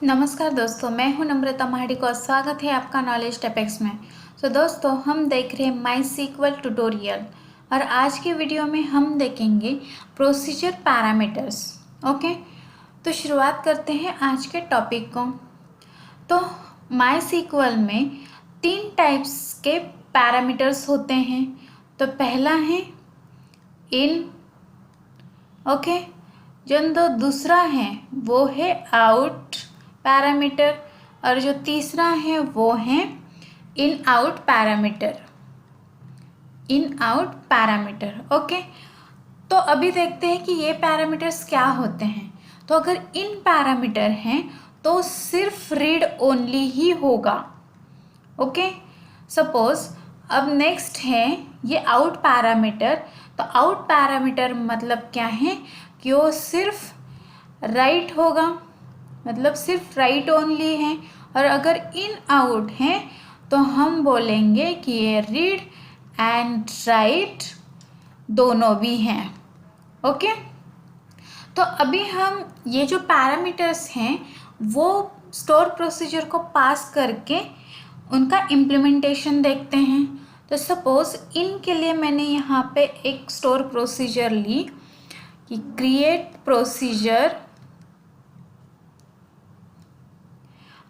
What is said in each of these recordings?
नमस्कार दोस्तों, मैं हूं नम्रता महाडिक और स्वागत है आपका नॉलेज टॉपिक्स में। दोस्तों, हम देख रहे हैं माई सीक्वल ट्यूटोरियल और आज के वीडियो में हम देखेंगे प्रोसीजर पैरामीटर्स। ओके, तो शुरुआत करते हैं आज के टॉपिक को। तो माई सीक्वल में 3 टाइप्स के पैरामीटर्स होते हैं। तो पहला है इन, ओके, जो दूसरा है वो है आउट पैरामीटर और जो तीसरा है वो है इन आउट पैरामीटर। ओके, तो अभी देखते हैं कि ये पैरामीटर्स क्या होते हैं। तो अगर इन पैरामीटर हैं तो सिर्फ रीड ओनली ही होगा। ओके, सपोज अब नेक्स्ट है ये आउट पैरामीटर। तो आउट पैरामीटर मतलब क्या है कि वो सिर्फ राइट होगा, मतलब सिर्फ राइट ओनली है। और अगर इन आउट है तो हम बोलेंगे कि ये रीड एंड राइट दोनों भी हैं। ओके, तो अभी हम ये जो पैरामीटर्स हैं वो स्टोर प्रोसीजर को पास करके उनका इम्प्लीमेंटेशन देखते हैं। तो सपोज इन के लिए मैंने यहाँ पे एक स्टोर प्रोसीजर ली कि क्रिएट प्रोसीजर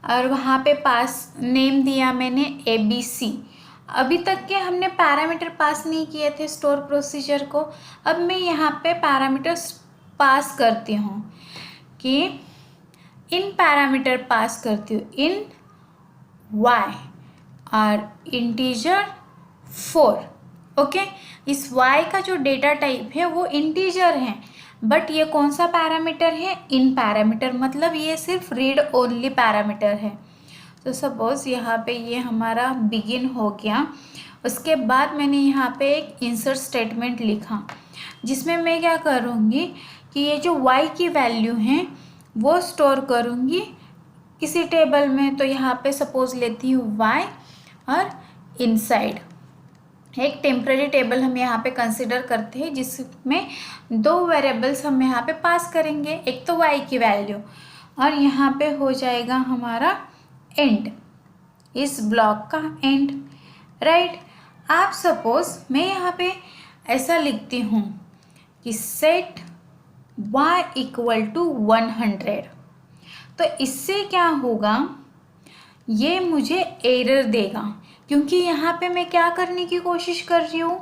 और वहाँ पे पास नेम दिया मैंने ABC। अभी तक के हमने पैरामीटर पास नहीं किए थे स्टोर प्रोसीजर को। अब मैं यहाँ पे पैरामीटर्स पास करती हूँ कि इन पैरामीटर पास करती हूँ इन y और इंटीजर 4। ओके, इस y का जो डेटा टाइप है वो इंटीजर है, बट ये कौन सा पैरामीटर है? इन पैरामीटर, मतलब ये सिर्फ रीड ओनली पैरामीटर है। तो सपोज यहाँ पे ये हमारा बिगिन हो गया। उसके बाद मैंने यहाँ पे एक इंसर्ट स्टेटमेंट लिखा जिसमें मैं क्या करूँगी कि ये जो y की वैल्यू है वो स्टोर करूँगी किसी टेबल में। तो यहाँ पे सपोज लेती हूँ y और इनसाइड एक टेम्पररी टेबल हम यहाँ पे कंसिडर करते हैं जिसमें 2 वेरिएबल्स हम यहाँ पे पास करेंगे, एक तो y की वैल्यू और यहाँ पे हो जाएगा हमारा एंड, इस ब्लॉक का एंड, राइट। आप सपोज मैं यहाँ पे ऐसा लिखती हूँ कि सेट y इक्वल टू 100। तो इससे क्या होगा, ये मुझे एरर देगा क्योंकि यहाँ पे मैं क्या करने की कोशिश कर रही हूँ,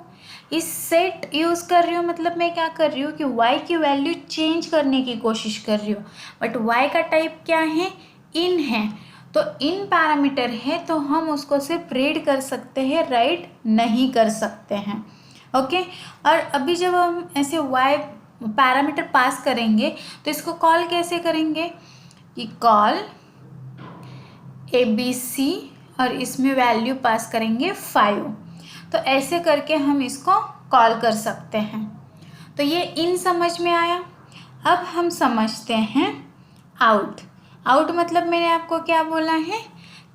इस सेट यूज़ कर रही हूँ। मतलब मैं क्या कर रही हूँ कि y की वैल्यू चेंज करने की कोशिश कर रही हूँ, बट y का टाइप क्या है? इन है। तो इन पैरामीटर है तो हम उसको सिर्फ रीड कर सकते हैं, राइट नहीं कर सकते हैं। ओके, और अभी जब हम ऐसे y पैरामीटर पास करेंगे तो इसको कॉल कैसे करेंगे कि कॉल ABC और इसमें वैल्यू पास करेंगे 5। तो ऐसे करके हम इसको कॉल कर सकते हैं। तो ये इन समझ में आया। अब हम समझते हैं आउट। आउट मतलब मैंने आपको क्या बोला है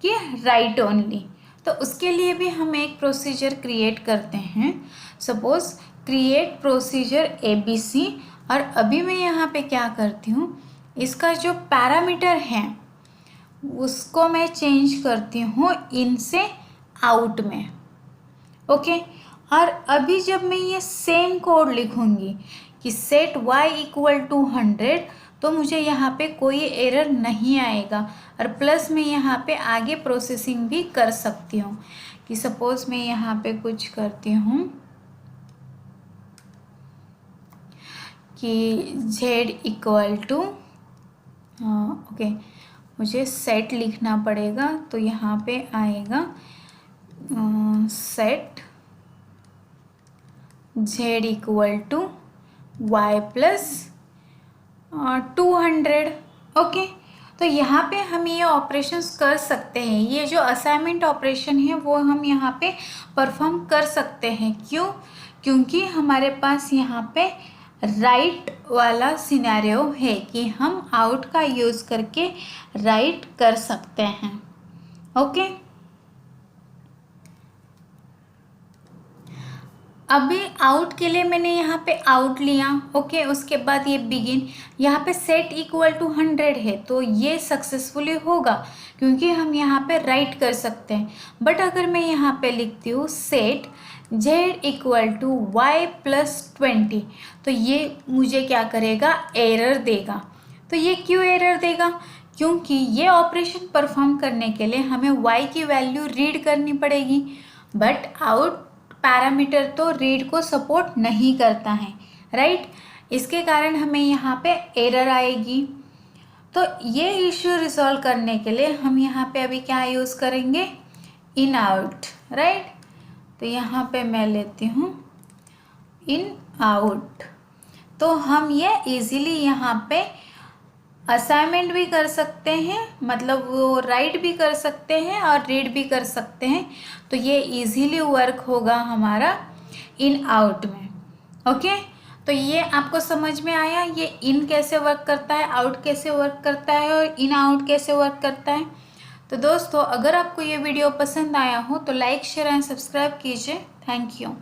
कि राइट ओनली। तो उसके लिए भी हम एक प्रोसीजर क्रिएट करते हैं। सपोज क्रिएट प्रोसीजर ABC और अभी मैं यहाँ पे क्या करती हूँ, इसका जो पैरामीटर है उसको मैं चेंज करती हूँ इन से आउट में। ओके, और अभी जब मैं ये सेम कोड लिखूँगी कि सेट y इक्वल टू 100 तो मुझे यहाँ पे कोई एरर नहीं आएगा। और प्लस मैं यहाँ पे आगे प्रोसेसिंग भी कर सकती हूँ कि सपोज मैं यहाँ पे कुछ करती हूँ कि z इक्वल टू, ओके, मुझे सेट लिखना पड़ेगा। तो यहाँ पे आएगा set z equal to y plus 200। Okay, तो यहाँ पे हम ये ऑपरेशंस कर सकते हैं। ये जो असाइनमेंट ऑपरेशन है वो हम यहाँ पे परफॉर्म कर सकते हैं। क्यों? क्योंकि हमारे पास यहाँ पे राइट वाला सिनेरियो है कि हम आउट का यूज़ करके राइट कर सकते हैं। ओके, अभी आउट के लिए मैंने यहाँ पे आउट लिया, ओके। उसके बाद ये बिगिन, यहाँ पे सेट इक्वल टू 100 है तो ये सक्सेसफुली होगा क्योंकि हम यहाँ पे राइट कर सकते हैं। बट अगर मैं यहाँ पे लिखती हूँ set z equal to y plus 20 तो ये मुझे क्या करेगा, एरर देगा। तो ये क्यों एरर देगा, क्योंकि ये ऑपरेशन परफॉर्म करने के लिए हमें y की वैल्यू रीड करनी पड़ेगी, बट आउट पैरामीटर तो रीड को सपोर्ट नहीं करता है, राइट। इसके कारण हमें यहाँ पे एरर आएगी। तो ये इश्यू रिजॉल्व करने के लिए हम यहाँ पे अभी क्या यूज़ करेंगे, इन आउट, राइट। तो यहाँ पे मैं लेती हूँ इन आउट। तो हम ये इजीली यहाँ पे असाइनमेंट भी कर सकते हैं, मतलब वो राइट भी कर सकते हैं और रीड भी कर सकते हैं। तो ये इजीली वर्क होगा हमारा इन आउट में, ओके। तो ये आपको समझ में आया, ये इन कैसे वर्क करता है, आउट कैसे वर्क करता है और इन आउट कैसे वर्क करता है। तो दोस्तों, अगर आपको ये वीडियो पसंद आया हो तो लाइक शेयर एंड सब्सक्राइब कीजिए। Thank you.